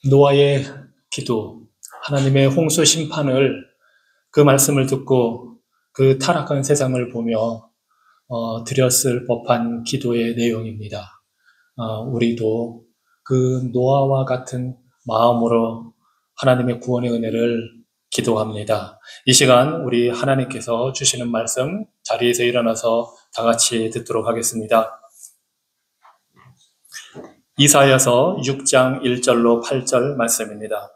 노아의 기도, 하나님의 홍수 심판을 그 말씀을 듣고 그 타락한 세상을 보며 드렸을 법한 기도의 내용입니다. 우리도 그 노아와 같은 마음으로 하나님의 구원의 은혜를 기도합니다. 이 시간 우리 하나님께서 주시는 말씀 자리에서 일어나서 다 같이 듣도록 하겠습니다. 이사야서 6장 1절로 8절 말씀입니다.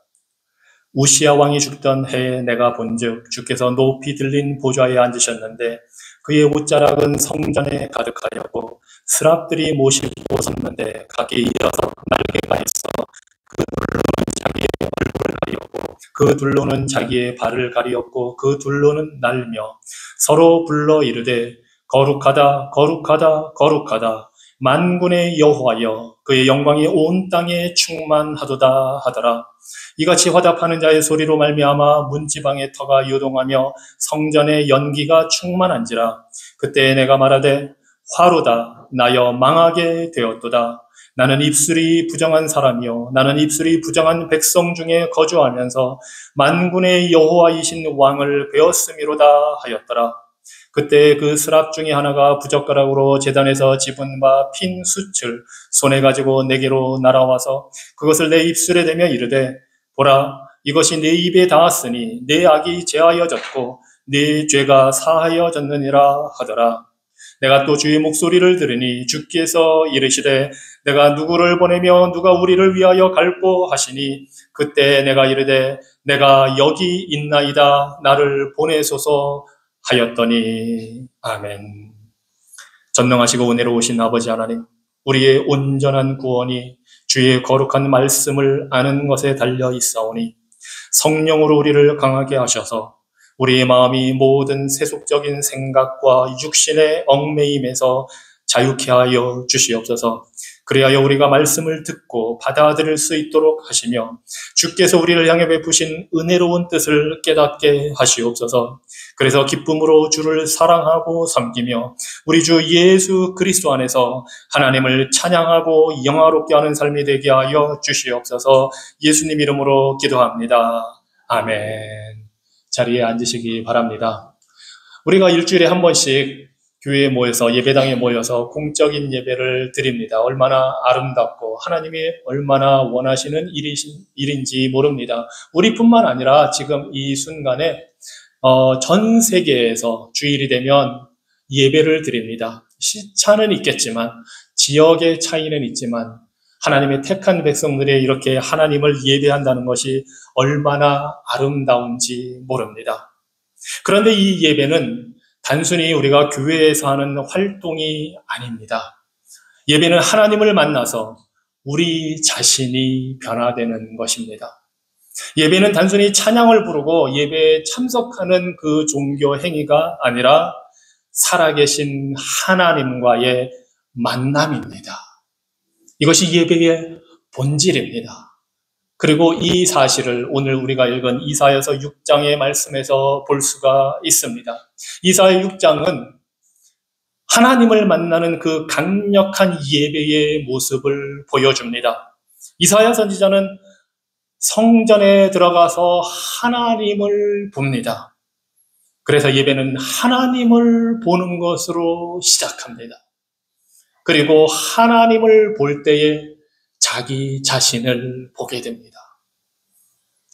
우시야 왕이 죽던 해에 내가 본즉 주께서 높이 들린 보좌에 앉으셨는데 그의 옷자락은 성전에 가득하였고 스랍들이 모시고 섰는데 각기 일어서 날개가 있어 그 둘로는 자기의 발을 가리었고 그 둘로는 날며 서로 불러 이르되 거룩하다 거룩하다 거룩하다 만군의 여호와여 그의 영광이 온 땅에 충만하도다 하더라. 이같이 화답하는 자의 소리로 말미암아 문지방의 터가 요동하며 성전의 연기가 충만한지라. 그때 내가 말하되 화로다 나여 망하게 되었도다. 나는 입술이 부정한 사람이요 나는 입술이 부정한 백성 중에 거주하면서 만군의 여호와이신 왕을 배웠음이로다 하였더라. 그때 그 스랍 중에 하나가 부젓가락으로 제단에서 집은 바 핀 숯을 손에 가지고 내게로 날아와서 그것을 내 입술에 대며 이르되 보라 이것이 내 입에 닿았으니 내 악이 제하여졌고 내 죄가 사하여졌느니라 하더라. 내가 또 주의 목소리를 들으니 주께서 이르시되 내가 누구를 보내며 누가 우리를 위하여 갈꼬 하시니 그때 내가 이르되 내가 여기 있나이다 나를 보내소서 하였더니 아멘. 전능하시고 은혜로우신 아버지 하나님, 우리의 온전한 구원이 주의 거룩한 말씀을 아는 것에 달려 있사오니 성령으로 우리를 강하게 하셔서 우리의 마음이 모든 세속적인 생각과 육신의 얽매임에서 자유케 하여 주시옵소서. 그리하여 우리가 말씀을 듣고 받아들일 수 있도록 하시며 주께서 우리를 향해 베푸신 은혜로운 뜻을 깨닫게 하시옵소서. 그래서 기쁨으로 주를 사랑하고 섬기며 우리 주 예수 그리스도 안에서 하나님을 찬양하고 영화롭게 하는 삶이 되게 하여 주시옵소서. 예수님 이름으로 기도합니다. 아멘. 자리에 앉으시기 바랍니다. 우리가 일주일에 한 번씩 교회에 모여서 예배당에 모여서 공적인 예배를 드립니다. 얼마나 아름답고 하나님이 얼마나 원하시는 일인지 모릅니다. 우리뿐만 아니라 지금 이 순간에 전 세계에서 주일이 되면 예배를 드립니다. 시차는 있겠지만 지역의 차이는 있지만 하나님의 택한 백성들이 이렇게 하나님을 예배한다는 것이 얼마나 아름다운지 모릅니다. 그런데 이 예배는 단순히 우리가 교회에서 하는 활동이 아닙니다. 예배는 하나님을 만나서 우리 자신이 변화되는 것입니다. 예배는 단순히 찬양을 부르고 예배에 참석하는 그 종교 행위가 아니라 살아계신 하나님과의 만남입니다. 이것이 예배의 본질입니다. 그리고 이 사실을 오늘 우리가 읽은 이사야서 6장의 말씀에서 볼 수가 있습니다. 이사야 6장은 하나님을 만나는 그 강력한 예배의 모습을 보여줍니다. 이사야 선지자는 성전에 들어가서 하나님을 봅니다. 그래서 예배는 하나님을 보는 것으로 시작합니다. 그리고 하나님을 볼 때에 자기 자신을 보게 됩니다.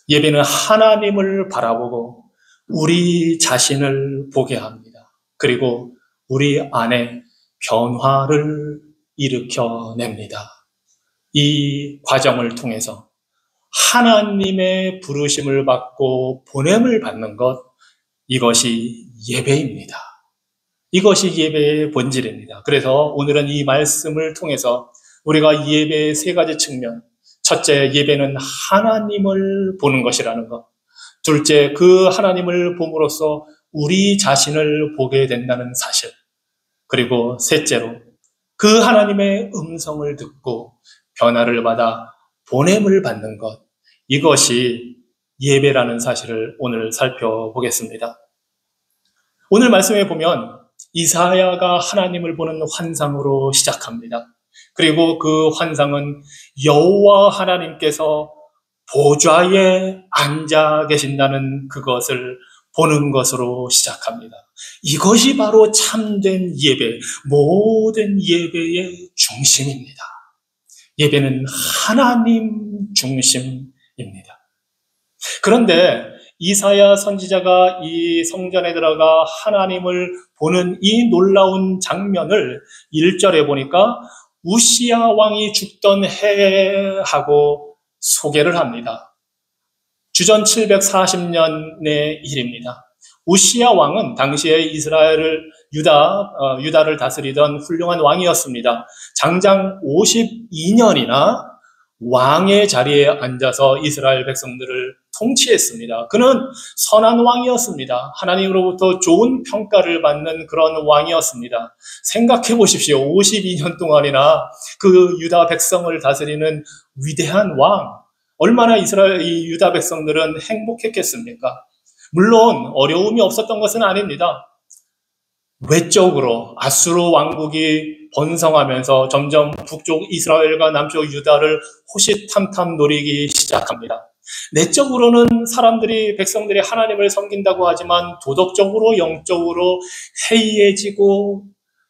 예배는 하나님을 바라보고 우리 자신을 보게 합니다. 그리고 우리 안에 변화를 일으켜냅니다. 이 과정을 통해서 하나님의 부르심을 받고 보냄을 받는 것, 이것이 예배입니다. 이것이 예배의 본질입니다. 그래서 오늘은 이 말씀을 통해서 우리가 예배의 세 가지 측면, 첫째, 예배는 하나님을 보는 것이라는 것. 둘째, 그 하나님을 봄으로써 우리 자신을 보게 된다는 사실. 그리고 셋째로, 그 하나님의 음성을 듣고 변화를 받아 보냄을 받는 것. 이것이 예배라는 사실을 오늘 살펴보겠습니다. 오늘 말씀에 보면 이사야가 하나님을 보는 환상으로 시작합니다. 그리고 그 환상은 여호와 하나님께서 보좌에 앉아 계신다는 그것을 보는 것으로 시작합니다. 이것이 바로 참된 예배, 모든 예배의 중심입니다. 예배는 하나님 중심입니다. 그런데 이사야 선지자가 이 성전에 들어가 하나님을 보는 이 놀라운 장면을 1절에 보니까 우시야 왕이 죽던 해하고 소개를 합니다. 주전 740년의 일입니다. 우시야 왕은 당시에 유다를 다스리던 훌륭한 왕이었습니다. 장장 52년이나 왕의 자리에 앉아서 이스라엘 백성들을 통치했습니다. 그는 선한 왕이었습니다. 하나님으로부터 좋은 평가를 받는 그런 왕이었습니다. 생각해 보십시오. 52년 동안이나 그 유다 백성을 다스리는 위대한 왕. 얼마나 이 유다 백성들은 행복했겠습니까? 물론 어려움이 없었던 것은 아닙니다. 외적으로 아수르 왕국이 번성하면서 점점 북쪽 이스라엘과 남쪽 유다를 호시탐탐 노리기 시작합니다. 내적으로는 백성들이 하나님을 섬긴다고 하지만 도덕적으로, 영적으로 해이해지고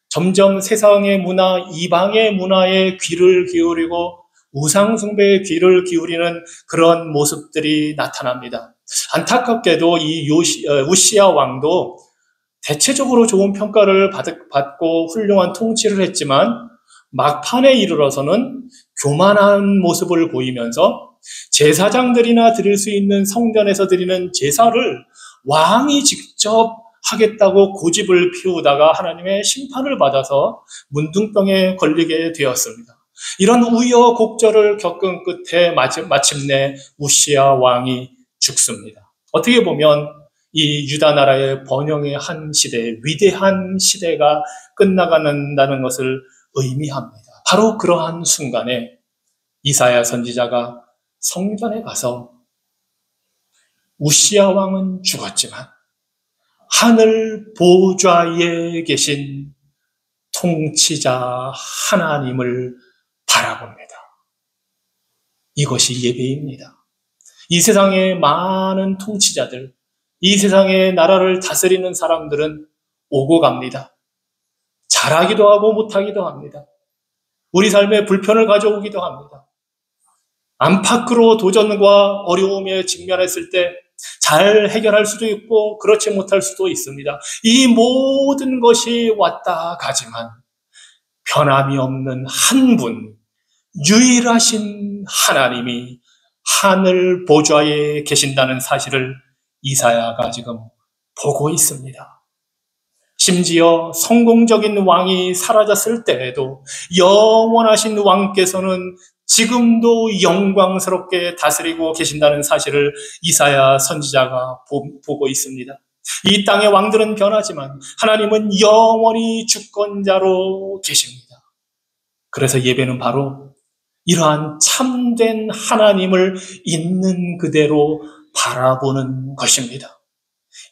점점 세상의 문화, 이방의 문화에 귀를 기울이고 우상숭배에 귀를 기울이는 그런 모습들이 나타납니다. 안타깝게도 이 우시야 왕도 대체적으로 좋은 평가를 받고 훌륭한 통치를 했지만 막판에 이르러서는 교만한 모습을 보이면서 제사장들이나 드릴 수 있는 성전에서 드리는 제사를 왕이 직접 하겠다고 고집을 피우다가 하나님의 심판을 받아서 문둥병에 걸리게 되었습니다. 이런 우여곡절을 겪은 끝에 마침내 우시야 왕이 죽습니다. 어떻게 보면 이 유다 나라의 번영의 한 시대, 위대한 시대가 끝나간다는 것을 의미합니다. 바로 그러한 순간에 이사야 선지자가 성전에 가서 우시야 왕은 죽었지만 하늘 보좌에 계신 통치자 하나님을 바라봅니다. 이것이 예배입니다. 이 세상의 많은 통치자들, 이 세상의 나라를 다스리는 사람들은 오고 갑니다. 잘하기도 하고 못하기도 합니다. 우리 삶에 불편을 가져오기도 합니다. 안팎으로 도전과 어려움에 직면했을 때 잘 해결할 수도 있고 그렇지 못할 수도 있습니다. 이 모든 것이 왔다 가지만 변함이 없는 한 분, 유일하신 하나님이 하늘 보좌에 계신다는 사실을 이사야가 지금 보고 있습니다. 심지어 성공적인 왕이 사라졌을 때에도 영원하신 왕께서는 지금도 영광스럽게 다스리고 계신다는 사실을 이사야 선지자가 보고 있습니다. 이 땅의 왕들은 변하지만 하나님은 영원히 주권자로 계십니다. 그래서 예배는 바로 이러한 참된 하나님을 있는 그대로 바라보는 것입니다.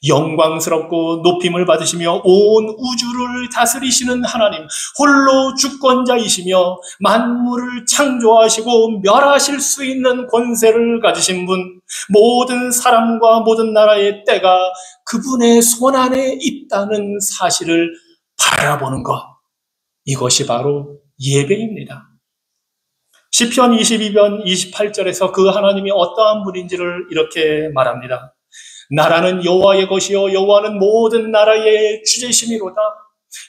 영광스럽고 높임을 받으시며 온 우주를 다스리시는 하나님, 홀로 주권자이시며 만물을 창조하시고 멸하실 수 있는 권세를 가지신 분, 모든 사람과 모든 나라의 때가 그분의 손 안에 있다는 사실을 바라보는 것, 이것이 바로 예배입니다. 시편 22편 28절에서 그 하나님이 어떠한 분인지를 이렇게 말합니다. 나라는 여호와의 것이요 여호와는 모든 나라의 주제심이로다.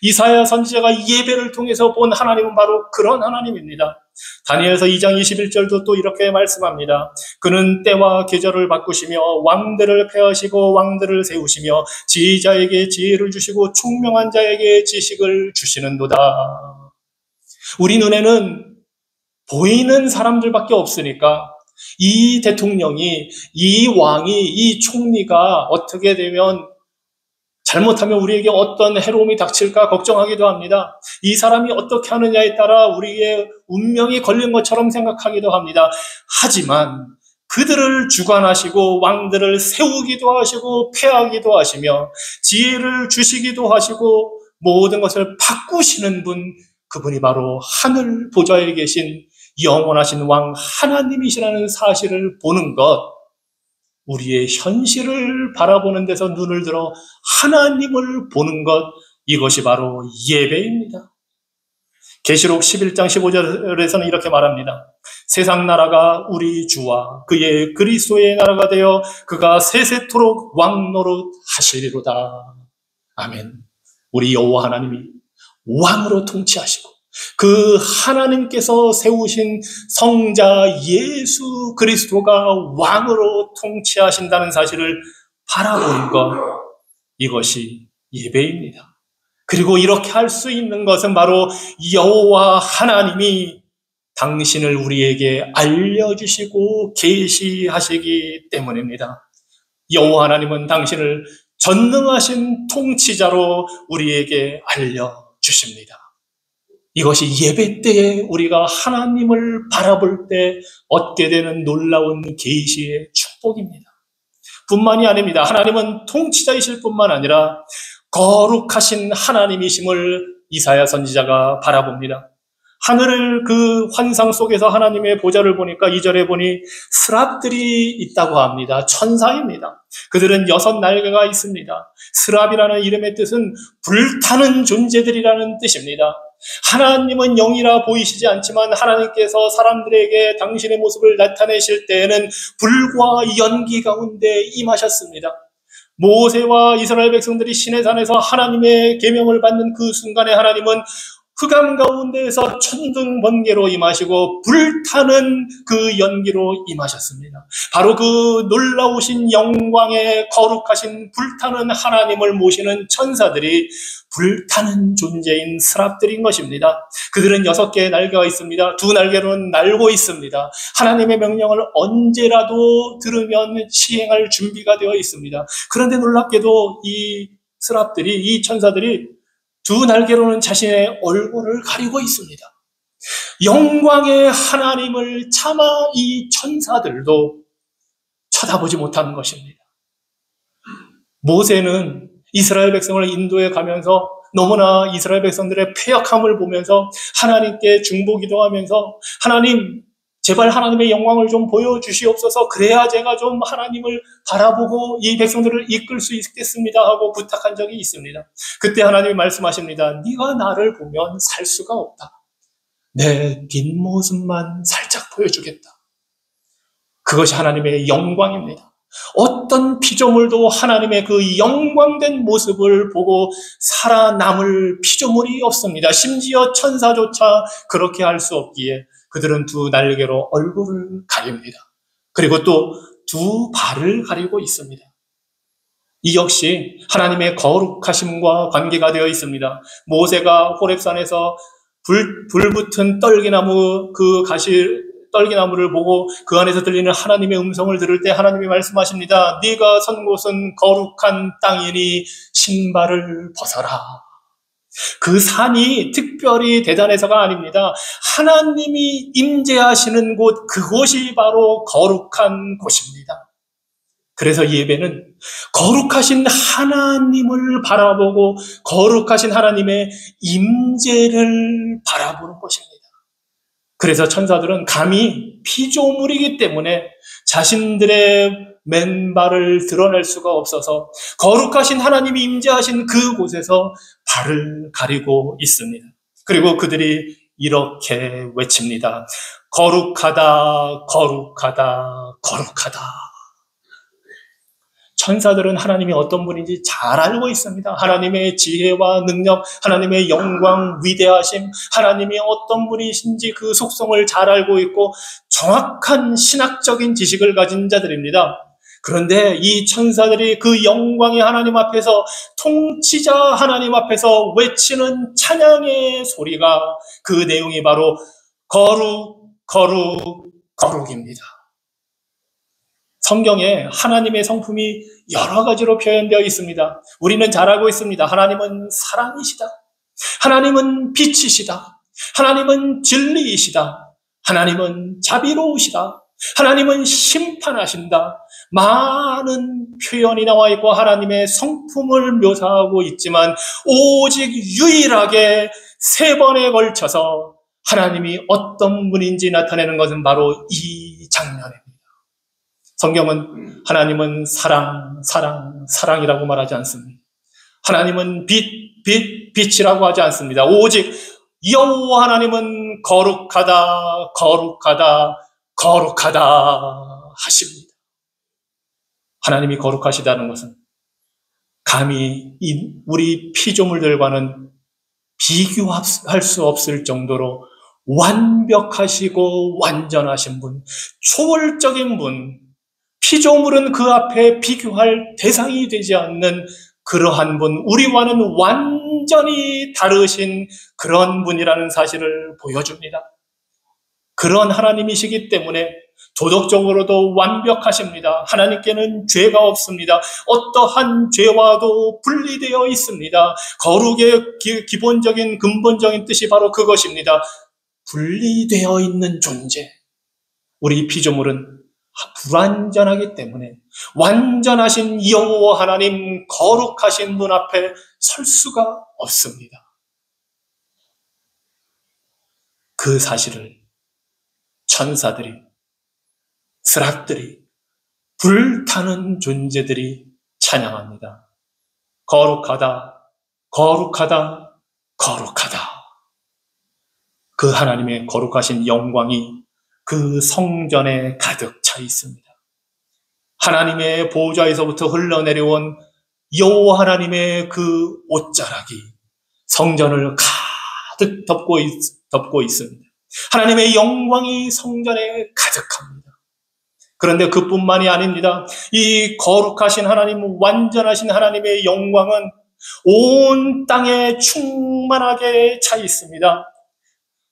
이사야 선지자가 예배를 통해서 본 하나님은 바로 그런 하나님입니다. 다니엘서 2장 21절도 또 이렇게 말씀합니다. 그는 때와 계절을 바꾸시며 왕들을 폐하시고 왕들을 세우시며 지혜자에게 지혜를 주시고 총명한 자에게 지식을 주시는도다. 우리 눈에는 보이는 사람들밖에 없으니까 이 대통령이, 이 왕이, 이 총리가 어떻게 되면 잘못하면 우리에게 어떤 해로움이 닥칠까 걱정하기도 합니다. 이 사람이 어떻게 하느냐에 따라 우리의 운명이 걸린 것처럼 생각하기도 합니다. 하지만 그들을 주관하시고 왕들을 세우기도 하시고 폐하기도 하시며 지혜를 주시기도 하시고 모든 것을 바꾸시는 분, 그분이 바로 하늘 보좌에 계신 영원하신 왕 하나님이시라는 사실을 보는 것, 우리의 현실을 바라보는 데서 눈을 들어 하나님을 보는 것, 이것이 바로 예배입니다. 계시록 11장 15절에서는 이렇게 말합니다. 세상 나라가 우리 주와 그의 그리스도의 나라가 되어 그가 세세토록 왕노릇 하시리로다. 아멘. 우리 여호와 하나님이 왕으로 통치하시고 그 하나님께서 세우신 성자 예수 그리스도가 왕으로 통치하신다는 사실을 바라보는 것, 이것이 예배입니다. 그리고 이렇게 할 수 있는 것은 바로 여호와 하나님이 당신을 우리에게 알려주시고 계시하시기 때문입니다. 여호와 하나님은 당신을 전능하신 통치자로 우리에게 알려주십니다. 이것이 예배 때에 우리가 하나님을 바라볼 때 얻게 되는 놀라운 계시의 축복입니다. 뿐만이 아닙니다. 하나님은 통치자이실 뿐만 아니라 거룩하신 하나님이심을 이사야 선지자가 바라봅니다. 하늘을 그 환상 속에서 하나님의 보좌를 보니까 2절에 보니 스랍들이 있다고 합니다. 천사입니다. 그들은 6날개가 있습니다. 스랍이라는 이름의 뜻은 불타는 존재들이라는 뜻입니다. 하나님은 영이라 보이시지 않지만 하나님께서 사람들에게 당신의 모습을 나타내실 때에는 불과 연기 가운데 임하셨습니다. 모세와 이스라엘 백성들이 시내산에서 하나님의 계명을 받는 그 순간에 하나님은 흑암 가운데에서 천둥 번개로 임하시고 불타는 그 연기로 임하셨습니다. 바로 그 놀라우신 영광의 거룩하신 불타는 하나님을 모시는 천사들이 불타는 존재인 스랍들인 것입니다. 그들은 6개의 날개가 있습니다. 2날개로는 날고 있습니다. 하나님의 명령을 언제라도 들으면 시행할 준비가 되어 있습니다. 그런데 놀랍게도 이 스랍들이, 이 천사들이 2날개로는 자신의 얼굴을 가리고 있습니다. 영광의 하나님을 차마 이 천사들도 쳐다보지 못하는 것입니다. 모세는 이스라엘 백성을 인도해 가면서 너무나 이스라엘 백성들의 패역함을 보면서 하나님께 중보기도하면서 하나님, 제발 하나님의 영광을 좀 보여주시옵소서, 그래야 제가 좀 하나님을 바라보고 이 백성들을 이끌 수 있겠습니다 하고 부탁한 적이 있습니다. 그때 하나님이 말씀하십니다. 네가 나를 보면 살 수가 없다. 내 뒷모습만 살짝 보여주겠다. 그것이 하나님의 영광입니다. 어떤 피조물도 하나님의 그 영광된 모습을 보고 살아남을 피조물이 없습니다. 심지어 천사조차 그렇게 할 수 없기에 그들은 2날개로 얼굴을 가립니다. 그리고 또 2발을 가리고 있습니다. 이 역시 하나님의 거룩하심과 관계가 되어 있습니다. 모세가 호렙산에서 불 붙은 떨기나무 떨기나무를 보고 그 안에서 들리는 하나님의 음성을 들을 때 하나님이 말씀하십니다. 네가 선 곳은 거룩한 땅이니 신발을 벗어라. 그 산이 특별히 대단해서가 아닙니다. 하나님이 임재하시는 곳, 그곳이 바로 거룩한 곳입니다. 그래서 예배는 거룩하신 하나님을 바라보고 거룩하신 하나님의 임재를 바라보는 것입니다. 그래서 천사들은 감히 피조물이기 때문에 자신들의 맨발을 드러낼 수가 없어서 거룩하신 하나님이 임재하신 그곳에서 발을 가리고 있습니다. 그리고 그들이 이렇게 외칩니다. 거룩하다, 거룩하다, 거룩하다. 천사들은 하나님이 어떤 분인지 잘 알고 있습니다. 하나님의 지혜와 능력, 하나님의 영광, 위대하심, 하나님이 어떤 분이신지 그 속성을 잘 알고 있고 정확한 신학적인 지식을 가진 자들입니다. 그런데 이 천사들이 그 영광의 하나님 앞에서, 통치자 하나님 앞에서 외치는 찬양의 소리가, 그 내용이 바로 거룩, 거룩, 거룩입니다. 성경에 하나님의 성품이 여러 가지로 표현되어 있습니다. 우리는 잘 알고 있습니다. 하나님은 사랑이시다. 하나님은 빛이시다. 하나님은 진리이시다. 하나님은 자비로우시다. 하나님은 심판하신다. 많은 표현이 나와 있고 하나님의 성품을 묘사하고 있지만 오직 유일하게 3번에 걸쳐서 하나님이 어떤 분인지 나타내는 것은 바로 이 장면입니다. 성경은 하나님은 사랑, 사랑, 사랑이라고 말하지 않습니다. 하나님은 빛이라고 하지 않습니다. 오직 여호와 하나님은 거룩하다, 거룩하다, 거룩하다 하십니다. 하나님이 거룩하시다는 것은 감히 우리 피조물들과는 비교할 수 없을 정도로 완벽하시고 완전하신 분, 초월적인 분, 피조물은 그 앞에 비교할 대상이 되지 않는 그러한 분, 우리와는 완전히 다르신 그런 분이라는 사실을 보여줍니다. 그런 하나님이시기 때문에 도덕적으로도 완벽하십니다. 하나님께는 죄가 없습니다. 어떠한 죄와도 분리되어 있습니다. 거룩의 기본적인 근본적인 뜻이 바로 그것입니다. 분리되어 있는 존재. 우리 피조물은 불완전하기 때문에 완전하신 여호와 하나님, 거룩하신 분 앞에 설 수가 없습니다. 그 사실을 천사들이, 스락들이, 불타는 존재들이 찬양합니다. 거룩하다, 거룩하다, 거룩하다. 그 하나님의 거룩하신 영광이 그 성전에 가득 차 있습니다. 하나님의 보좌에서부터 흘러내려온 여호와 하나님의 그 옷자락이 성전을 가득 덮고 있습니다. 하나님의 영광이 성전에 가득합니다. 그런데 그뿐만이 아닙니다. 이 거룩하신 하나님, 완전하신 하나님의 영광은 온 땅에 충만하게 차 있습니다.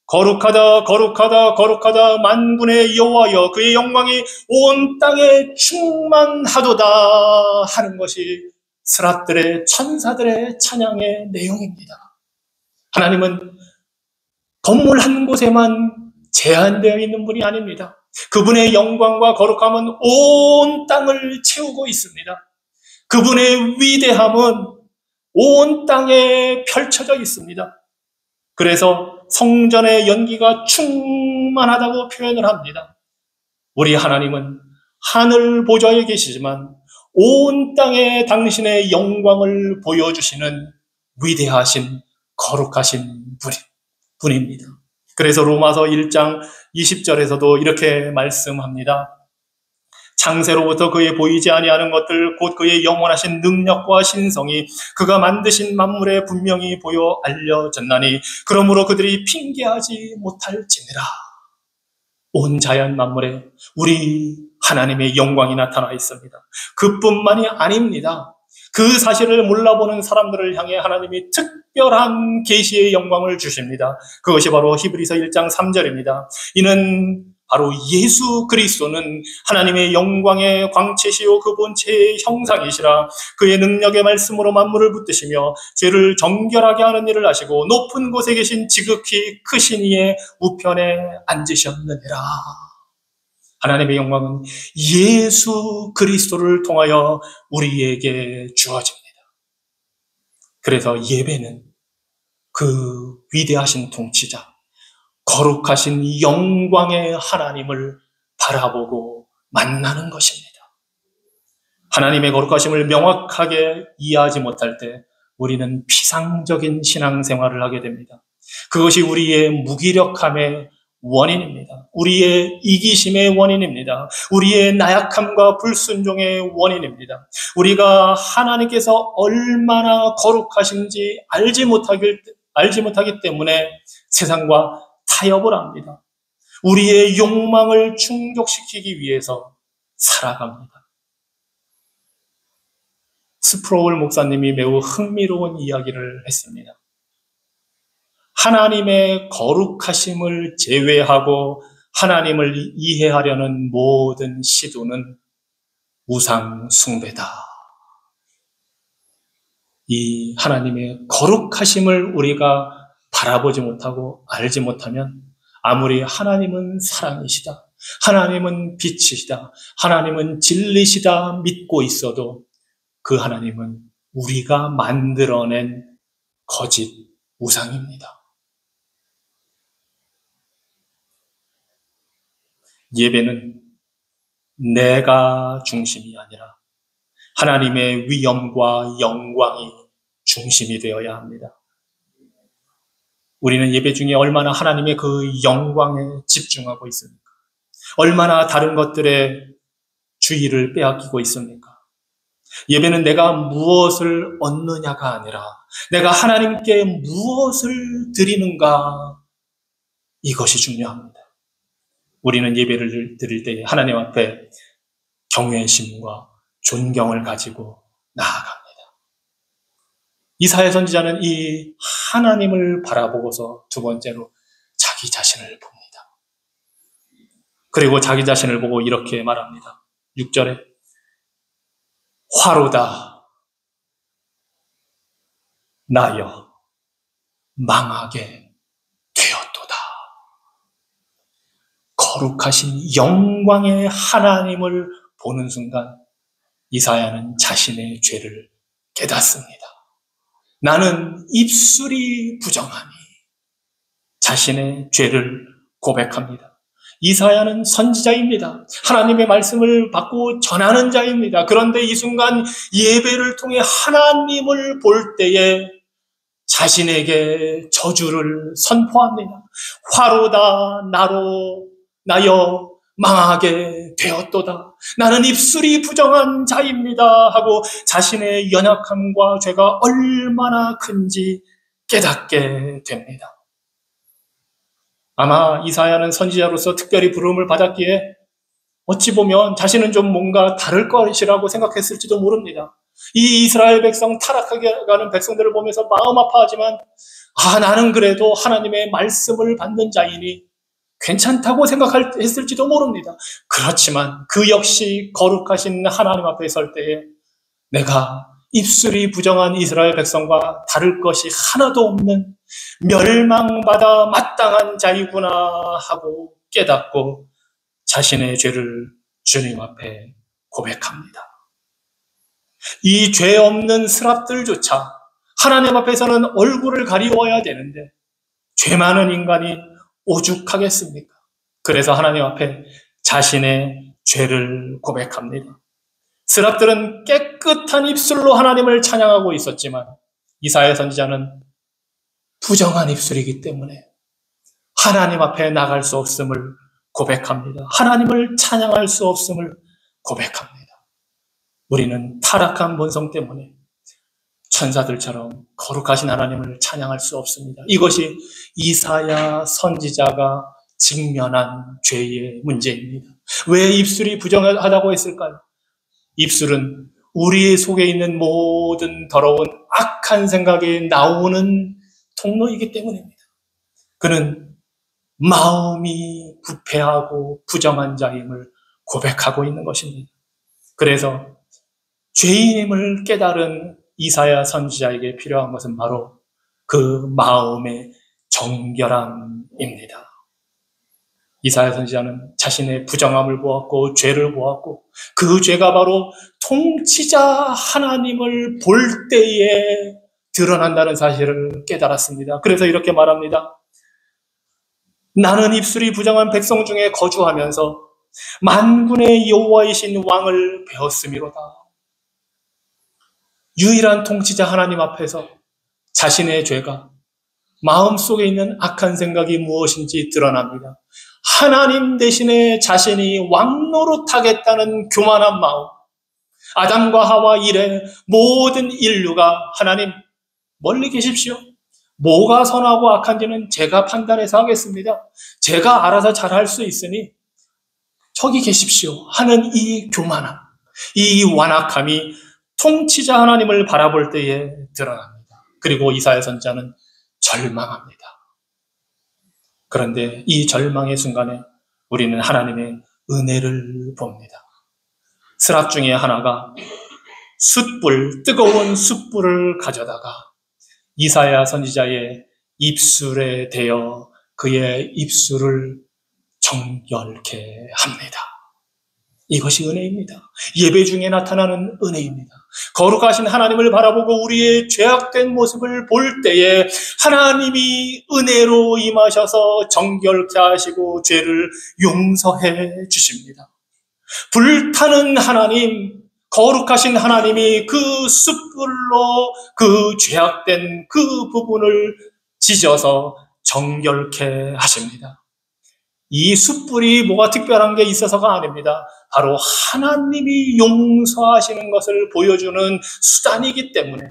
거룩하다, 거룩하다, 거룩하다, 만군의 여호와여, 그의 영광이 온 땅에 충만하도다 하는 것이 스랍들의, 천사들의 찬양의 내용입니다. 하나님은 건물 한 곳에만 제한되어 있는 분이 아닙니다. 그분의 영광과 거룩함은 온 땅을 채우고 있습니다. 그분의 위대함은 온 땅에 펼쳐져 있습니다. 그래서 성전의 연기가 충만하다고 표현을 합니다. 우리 하나님은 하늘 보좌에 계시지만 온 땅에 당신의 영광을 보여주시는 위대하신 거룩하신 분입니다. 그래서 로마서 1장 20절에서도 이렇게 말씀합니다. 창세로부터 그의 보이지 아니하는 것들 곧 그의 영원하신 능력과 신성이 그가 만드신 만물에 분명히 보여 알려졌나니 그러므로 그들이 핑계하지 못할지니라. 온 자연 만물에 우리 하나님의 영광이 나타나 있습니다. 그뿐만이 아닙니다. 그 사실을 몰라보는 사람들을 향해 하나님이 특별한 계시의 영광을 주십니다. 그것이 바로 히브리서 1장 3절입니다. 이는 바로 예수 그리스도는 하나님의 영광의 광채시요 그 본체의 형상이시라. 그의 능력의 말씀으로 만물을 붙드시며 죄를 정결하게 하는 일을 하시고 높은 곳에 계신 지극히 크신 이의 우편에 앉으셨느니라. 하나님의 영광은 예수 그리스도를 통하여 우리에게 주어집니다. 그래서 예배는 그 위대하신 통치자, 거룩하신 영광의 하나님을 바라보고 만나는 것입니다. 하나님의 거룩하심을 명확하게 이해하지 못할 때 우리는 피상적인 신앙생활을 하게 됩니다. 그것이 우리의 무기력함의 원인입니다. 우리의 이기심의 원인입니다. 우리의 나약함과 불순종의 원인입니다. 우리가 하나님께서 얼마나 거룩하신지 알지 못하기 때문에 세상과 타협을 합니다. 우리의 욕망을 충족시키기 위해서 살아갑니다. 스프로울 목사님이 매우 흥미로운 이야기를 했습니다. 하나님의 거룩하심을 제외하고 하나님을 이해하려는 모든 시도는 우상 숭배다. 이 하나님의 거룩하심을 우리가 바라보지 못하고 알지 못하면 아무리 하나님은 사랑이시다, 하나님은 빛이시다, 하나님은 진리시다 믿고 있어도 그 하나님은 우리가 만들어낸 거짓 우상입니다. 예배는 내가 중심이 아니라 하나님의 위엄과 영광이 중심이 되어야 합니다. 우리는 예배 중에 얼마나 하나님의 그 영광에 집중하고 있습니까? 얼마나 다른 것들에 주의를 빼앗기고 있습니까? 예배는 내가 무엇을 얻느냐가 아니라 내가 하나님께 무엇을 드리는가, 이것이 중요합니다. 우리는 예배를 드릴 때 하나님 앞에 경외심과 존경을 가지고 나아갑니다. 이사야 선지자는 이 하나님을 바라보고서 두 번째로 자기 자신을 봅니다. 그리고 자기 자신을 보고 이렇게 말합니다. 6절에 화로다 나여 망하게 되었도다. 거룩하신 영광의 하나님을 보는 순간 이사야는 자신의 죄를 깨닫습니다. 나는 입술이 부정하니 자신의 죄를 고백합니다. 이사야는 선지자입니다. 하나님의 말씀을 받고 전하는 자입니다. 그런데 이 순간 예배를 통해 하나님을 볼 때에 자신에게 저주를 선포합니다. 화로다 나여 망하게 되었도다. 나는 입술이 부정한 자입니다 하고 자신의 연약함과 죄가 얼마나 큰지 깨닫게 됩니다. 아마 이사야는 선지자로서 특별히 부름을 받았기에 어찌 보면 자신은 좀 뭔가 다를 것이라고 생각했을지도 모릅니다. 이 이스라엘 백성, 타락하게 가는 백성들을 보면서 마음 아파하지만 나는 그래도 하나님의 말씀을 받는 자이니 괜찮다고 생각했을지도 모릅니다. 그렇지만 그 역시 거룩하신 하나님 앞에 설 때에 내가 입술이 부정한 이스라엘 백성과 다를 것이 하나도 없는 멸망받아 마땅한 자이구나 하고 깨닫고 자신의 죄를 주님 앞에 고백합니다. 이 죄 없는 스랍들조차 하나님 앞에서는 얼굴을 가리워야 되는데 죄 많은 인간이 오죽하겠습니까? 그래서 하나님 앞에 자신의 죄를 고백합니다. 스랍들은 깨끗한 입술로 하나님을 찬양하고 있었지만 이사야 선지자는 부정한 입술이기 때문에 하나님 앞에 나갈 수 없음을 고백합니다. 하나님을 찬양할 수 없음을 고백합니다. 우리는 타락한 본성 때문에 천사들처럼 거룩하신 하나님을 찬양할 수 없습니다. 이것이 이사야 선지자가 직면한 죄의 문제입니다. 왜 입술이 부정하다고 했을까요? 입술은 우리 속에 있는 모든 더러운 악한 생각이 나오는 통로이기 때문입니다. 그는 마음이 부패하고 부정한 자임을 고백하고 있는 것입니다. 그래서 죄인임을 깨달은 이사야 선지자에게 필요한 것은 바로 그 마음의 정결함입니다. 이사야 선지자는 자신의 부정함을 보았고 죄를 보았고 그 죄가 바로 통치자 하나님을 볼 때에 드러난다는 사실을 깨달았습니다. 그래서 이렇게 말합니다. 나는 입술이 부정한 백성 중에 거주하면서 만군의 여호와이신 왕을 배웠음이로다. 유일한 통치자 하나님 앞에서 자신의 죄가 마음속에 있는 악한 생각이 무엇인지 드러납니다. 하나님 대신에 자신이 왕노릇하겠다는 교만한 마음. 아담과 하와 이래 모든 인류가 하나님 멀리 계십시오. 뭐가 선하고 악한지는 제가 판단해서 하겠습니다. 제가 알아서 잘할 수 있으니 저기 계십시오 하는 이 교만함, 이 완악함이 통치자 하나님을 바라볼 때에 드러납니다. 그리고 이사야 선지자는 절망합니다. 그런데 이 절망의 순간에 우리는 하나님의 은혜를 봅니다. 스랍 중에 하나가 뜨거운 숯불을 가져다가 이사야 선지자의 입술에 대어 그의 입술을 정결케 합니다. 이것이 은혜입니다. 예배 중에 나타나는 은혜입니다. 거룩하신 하나님을 바라보고 우리의 죄악된 모습을 볼 때에 하나님이 은혜로 임하셔서 정결케 하시고 죄를 용서해 주십니다. 불타는 하나님, 거룩하신 하나님이 그 숯불로 그 죄악된 그 부분을 지져서 정결케 하십니다. 이 숯불이 뭐가 특별한 게 있어서가 아닙니다. 바로 하나님이 용서하시는 것을 보여주는 수단이기 때문에,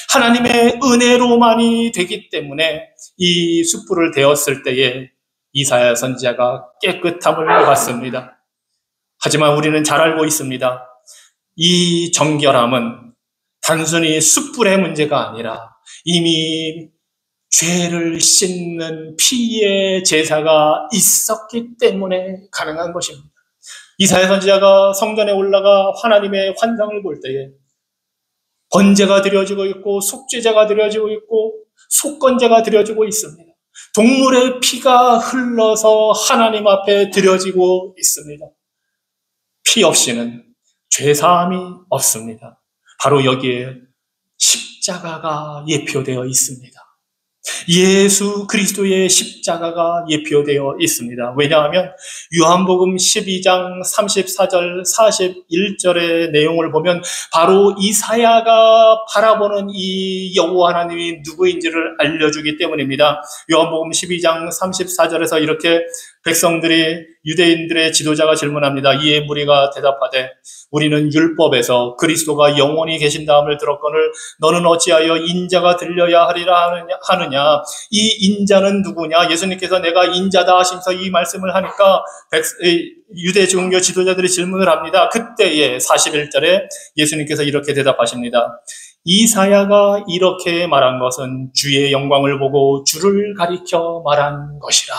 하나님의 은혜로만이 되기 때문에 이 숯불을 데웠을 때에 이사야 선지자가 깨끗함을 받습니다. 하지만 우리는 잘 알고 있습니다. 이 정결함은 단순히 숯불의 문제가 아니라 이미 죄를 씻는 피의 제사가 있었기 때문에 가능한 것입니다. 이사야 선지자가 성전에 올라가 하나님의 환상을 볼 때에 번제가 드려지고 있고 속죄제가 드려지고 있고 속건제가 드려지고 있습니다. 동물의 피가 흘러서 하나님 앞에 드려지고 있습니다. 피 없이는 죄사함이 없습니다. 바로 여기에 십자가가 예표되어 있습니다. 예수 그리스도의 십자가가 예표되어 있습니다. 왜냐하면 요한복음 12장 34절 41절의 내용을 보면 바로 이사야가 바라보는 이 여호와 하나님이 누구인지를 알려주기 때문입니다. 요한복음 12장 34절에서 이렇게 백성들이, 유대인들의 지도자가 질문합니다. 이에 무리가 대답하되 우리는 율법에서 그리스도가 영원히 계신다함을 들었거늘 너는 어찌하여 인자가 들려야 하리라 하느냐. 이 인자는 누구냐? 예수님께서 내가 인자다 하시면서 이 말씀을 하니까 유대 종교 지도자들이 질문을 합니다. 그때에 41절에 예수님께서 이렇게 대답하십니다. 이사야가 이렇게 말한 것은 주의 영광을 보고 주를 가리켜 말한 것이라.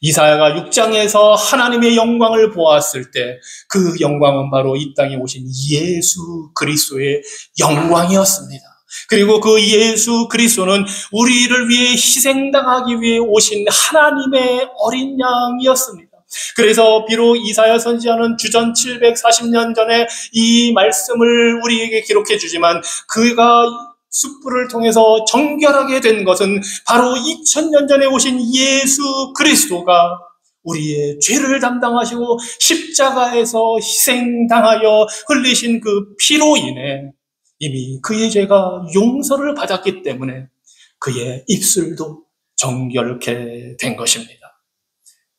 이사야가 6장에서 하나님의 영광을 보았을 때 그 영광은 바로 이 땅에 오신 예수 그리스도의 영광이었습니다. 그리고 그 예수 그리스도는 우리를 위해 희생당하기 위해 오신 하나님의 어린 양이었습니다. 그래서 비록 이사야 선지자는 주전 740년 전에 이 말씀을 우리에게 기록해 주지만 그가 숯불을 통해서 정결하게 된 것은 바로 2000년 전에 오신 예수 그리스도가 우리의 죄를 담당하시고 십자가에서 희생당하여 흘리신 그 피로 인해 이미 그의 죄가 용서를 받았기 때문에 그의 입술도 정결케 된 것입니다.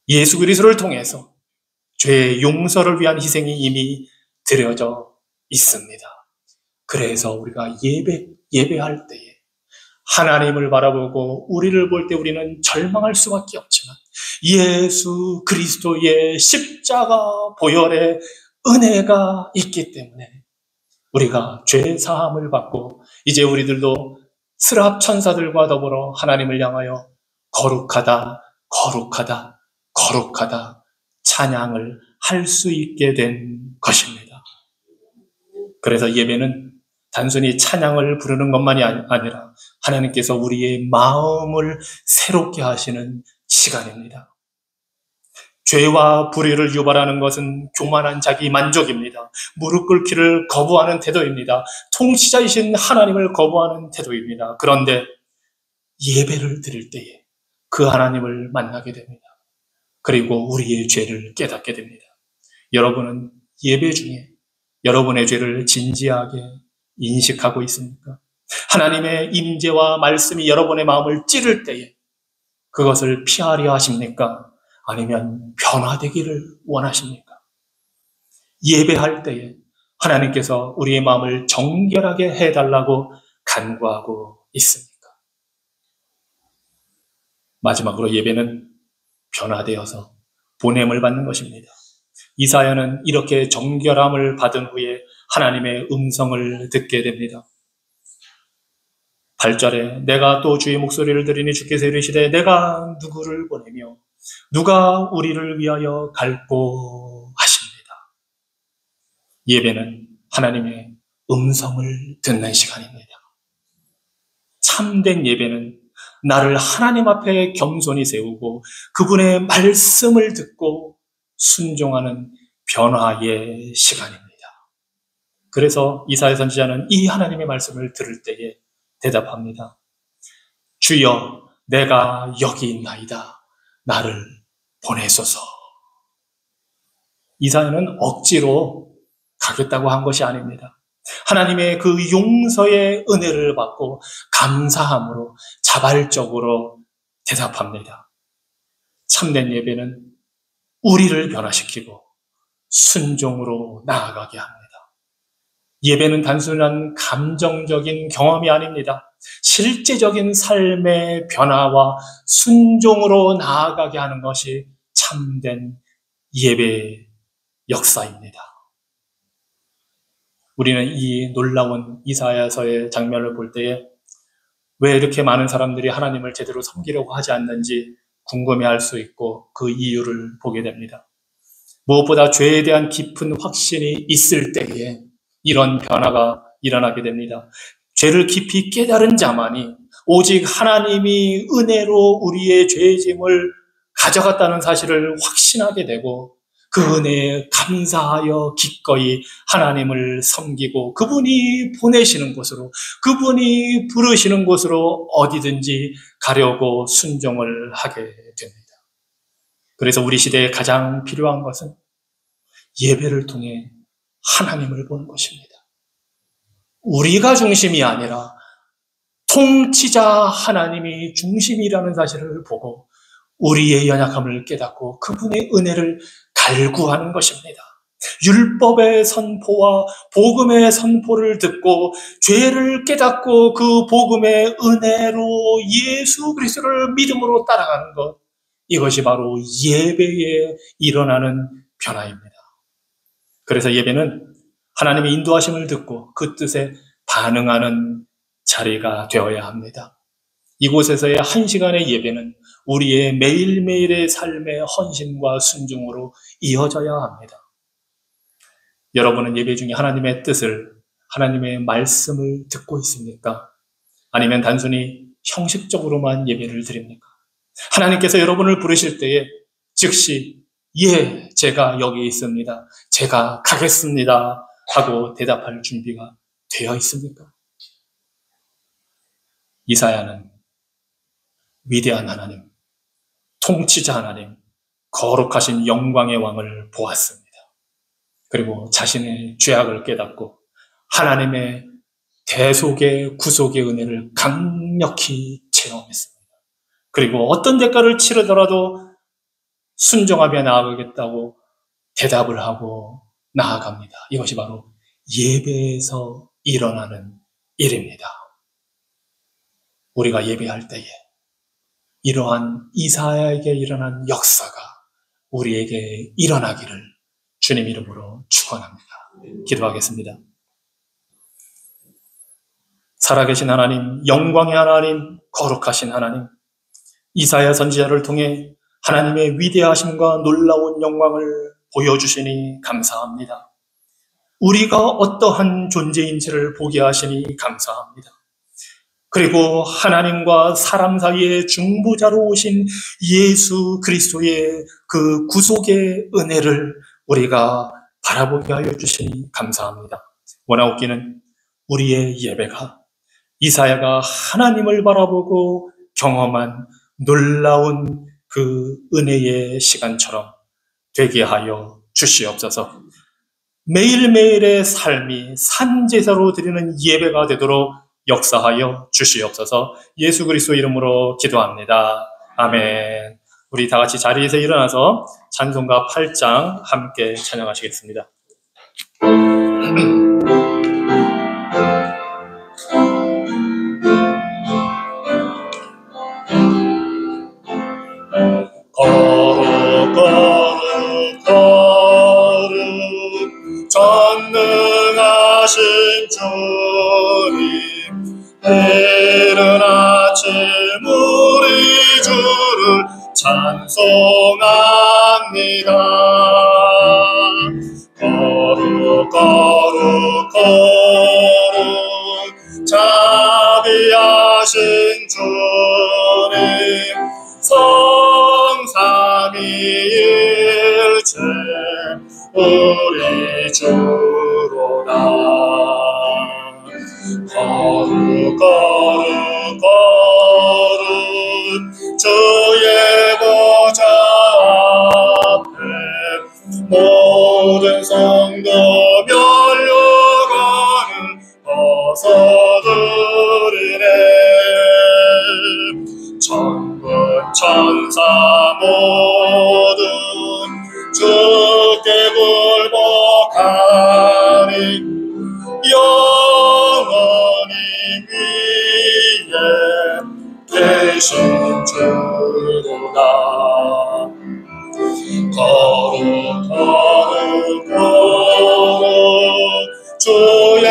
예수 그리스도를 통해서 죄의 용서를 위한 희생이 이미 드려져 있습니다. 그래서 우리가 예배할 때에 하나님을 바라보고 우리를 볼 때 우리는 절망할 수밖에 없지만 예수 그리스도의 십자가 보혈의 은혜가 있기 때문에 우리가 죄 사함을 받고 이제 우리들도 스랍 천사들과 더불어 하나님을 향하여 거룩하다, 거룩하다, 거룩하다 찬양을 할 수 있게 된 것입니다. 그래서 예배는 단순히 찬양을 부르는 것만이 아니라 하나님께서 우리의 마음을 새롭게 하시는 시간입니다. 죄와 불의를 유발하는 것은 교만한 자기 만족입니다. 무릎 꿇기를 거부하는 태도입니다. 통치자이신 하나님을 거부하는 태도입니다. 그런데 예배를 드릴 때에 그 하나님을 만나게 됩니다. 그리고 우리의 죄를 깨닫게 됩니다. 여러분은 예배 중에 여러분의 죄를 진지하게 인식하고 있습니까? 하나님의 임재와 말씀이 여러분의 마음을 찌를 때에 그것을 피하려 하십니까? 아니면 변화되기를 원하십니까? 예배할 때에 하나님께서 우리의 마음을 정결하게 해달라고 간구하고 있습니까? 마지막으로 예배는 변화되어서 보냄을 받는 것입니다. 이사야는 이렇게 정결함을 받은 후에 하나님의 음성을 듣게 됩니다. 8절에 내가 또 주의 목소리를 들으니 주께서 이르시되 내가 누구를 보내며 누가 우리를 위하여 갈꼬 하십니다. 예배는 하나님의 음성을 듣는 시간입니다. 참된 예배는 나를 하나님 앞에 겸손히 세우고 그분의 말씀을 듣고 순종하는 변화의 시간입니다. 그래서 이사야 선지자는 이 하나님의 말씀을 들을 때에 대답합니다. 주여, 내가 여기 있나이다. 나를 보내소서. 이사야는 억지로 가겠다고 한 것이 아닙니다. 하나님의 그 용서의 은혜를 받고 감사함으로 자발적으로 대답합니다. 참된 예배는 우리를 변화시키고 순종으로 나아가게 합니다. 예배는 단순한 감정적인 경험이 아닙니다. 실제적인 삶의 변화와 순종으로 나아가게 하는 것이 참된 예배의 역사입니다. 우리는 이 놀라운 이사야서의 장면을 볼 때에 왜 이렇게 많은 사람들이 하나님을 제대로 섬기려고 하지 않는지 궁금해할 수 있고 그 이유를 보게 됩니다. 무엇보다 죄에 대한 깊은 확신이 있을 때에 이런 변화가 일어나게 됩니다. 죄를 깊이 깨달은 자만이 오직 하나님이 은혜로 우리의 죄의 짐을 가져갔다는 사실을 확신하게 되고 그 은혜에 감사하여 기꺼이 하나님을 섬기고 그분이 보내시는 곳으로, 그분이 부르시는 곳으로 어디든지 가려고 순종을 하게 됩니다. 그래서 우리 시대에 가장 필요한 것은 예배를 통해 하나님을 보는 것입니다. 우리가 중심이 아니라 통치자 하나님이 중심이라는 사실을 보고 우리의 연약함을 깨닫고 그분의 은혜를 갈구하는 것입니다. 율법의 선포와 복음의 선포를 듣고 죄를 깨닫고 그 복음의 은혜로 예수 그리스도를 믿음으로 따라가는 것, 이것이 바로 예배에 일어나는 변화입니다. 그래서 예배는 하나님의 인도하심을 듣고 그 뜻에 반응하는 자리가 되어야 합니다. 이곳에서의 한 시간의 예배는 우리의 매일매일의 삶의 헌신과 순종으로 이어져야 합니다. 여러분은 예배 중에 하나님의 뜻을, 하나님의 말씀을 듣고 있습니까? 아니면 단순히 형식적으로만 예배를 드립니까? 하나님께서 여러분을 부르실 때에 즉시 예, 제가 여기 있습니다. 제가 가겠습니다. 하고 대답할 준비가 되어 있습니까? 이사야는 위대한 하나님, 통치자 하나님, 거룩하신 영광의 왕을 보았습니다. 그리고 자신의 죄악을 깨닫고 하나님의 대속의 구속의 은혜를 강력히 체험했습니다. 그리고 어떤 대가를 치르더라도 순종하며 나아가겠다고 대답을 하고 나아갑니다. 이것이 바로 예배에서 일어나는 일입니다. 우리가 예배할 때에 이러한 이사야에게 일어난 역사가 우리에게 일어나기를 주님 이름으로 축원합니다. 기도하겠습니다. 살아계신 하나님, 영광의 하나님, 거룩하신 하나님, 이사야 선지자를 통해 하나님의 위대하심과 놀라운 영광을 보여주시니 감사합니다. 우리가 어떠한 존재인지를 보게 하시니 감사합니다. 그리고 하나님과 사람 사이의 중보자로 오신 예수 그리스도의 그 구속의 은혜를 우리가 바라보게 하여 주시니 감사합니다. 원하옵기는 우리의 예배가 이사야가 하나님을 바라보고 경험한 놀라운 그 은혜의 시간처럼 되게 하여 주시옵소서. 매일매일의 삶이 산제사로 드리는 예배가 되도록 역사하여 주시옵소서. 예수 그리스도 이름으로 기도합니다. 아멘. 우리 다 같이 자리에서 일어나서 찬송가 8장 함께 찬양하시겠습니다. 거룩 거룩 거룩 전능하신 주님, 이른 아침 우리 주를 찬송합니다. 거룩 거룩 거룩 자비하신 주님, 성삼위일체 주로다. 거룩 거룩 거룩 주의 보좌 앞에 모든 성도 면류관을 벗어드리네. 천군 천사 모두 주께 굴복하니 영원히 위에 계신 주로다. 거룩 거룩 거룩 주의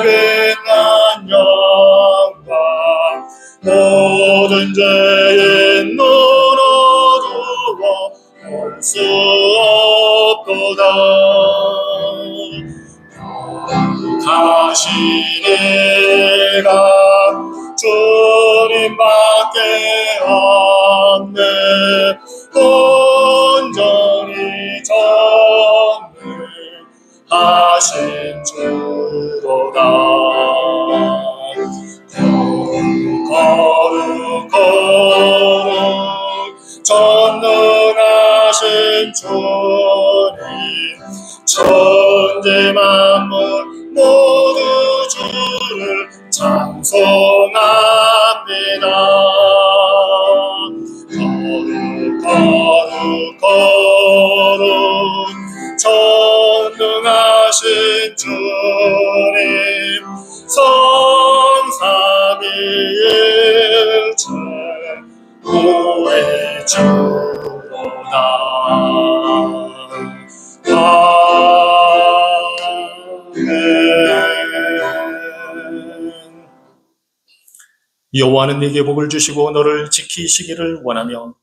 빛난 영광 모든 죄인 눈 어두워 볼 수 없도다. 거룩하시니가 주님밖에 없네. 온전히 전능하신 주로다. 거룩 거룩 전능하신 주님 천지 만물 모두 주를 찬송합니다. 거룩 거룩 거룩 전능하신 주님 성삼위일체 우리 주로다. 여호와는 네게 복을 주시고 너를 지키시기를 원하며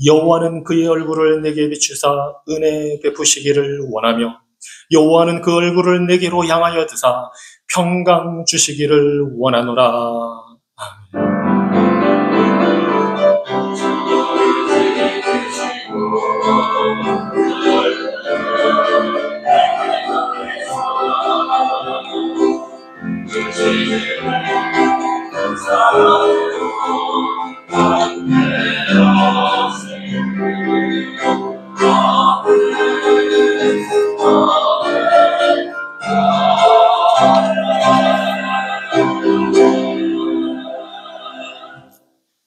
여호와는 그의 얼굴을 내게 비추사 은혜 베푸시기를 원하며 여호와는 그 얼굴을 내게로 향하여 드사 평강 주시기를 원하노라. 아멘.